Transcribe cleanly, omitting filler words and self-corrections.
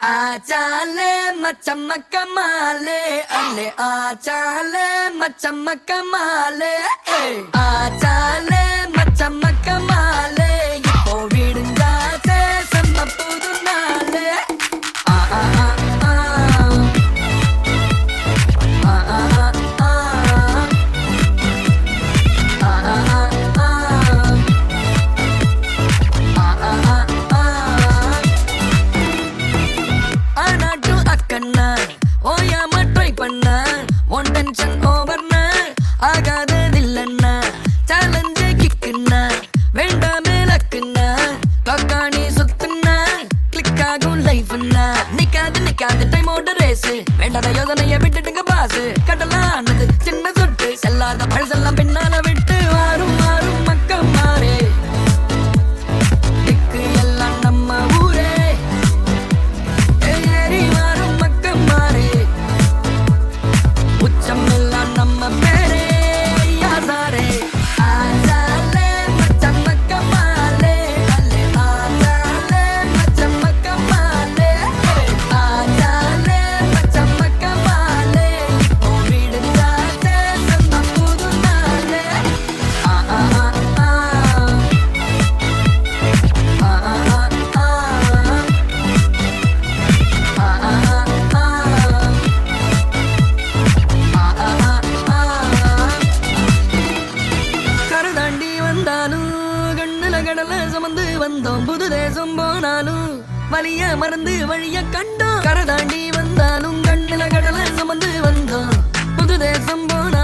आचाले मचमक माले अले आचाले मचमक माले आचाले मचमक माले இப்போ விடுஞ்சாச்சே செம்ம புது நாளே ஆ ஆ ஆ ஆ ஆ ஆ ஆ கண்ணா ஓயாம ட்ரை பண்ண ஒன் டென்ஷன் ஓவர்னா ஆகாததில்லண்ணா சேலஞ்சு கிக்குண்ணா வேண்டாமே லக்குண்ணா லக்கானி சுத்துண்ணா கிளிக் ஆகும் லைஃப்ண்ணா நிக்காது டைமோட ரேஸு வேண்டாத யோசனைய விட்டுட்டுங்க பாசு கடலானது சின்ன சொட்டு செல்லாத பழசெல்லாம் பின்னால விட்டு வாரும் வாரும் மக்கள் மாறே திக்கு எல்லாம் நம்ம ஊரே நம்ம பேரே யாசாரே ஆசாலே மச்சமக்க மாலே அல்லே ஆசாலே மச்சமக்க மாலே ஆசாலே மச்சமக்க மாலே இப்போ விடுஞ்சாச்சே செம்ம புது நாளே ஆ ஆ ஆ ஆ ஆ ஆ ஆ கடல சுமந்து வந்தோம் புது தேசம் போனாலும் வலிய மறந்து வழிய கண்டோம் கரை தாண்டி வந்தாலும் கண்ணுல கடல சுமந்து வந்தோம் புது தேசம் போனாலும்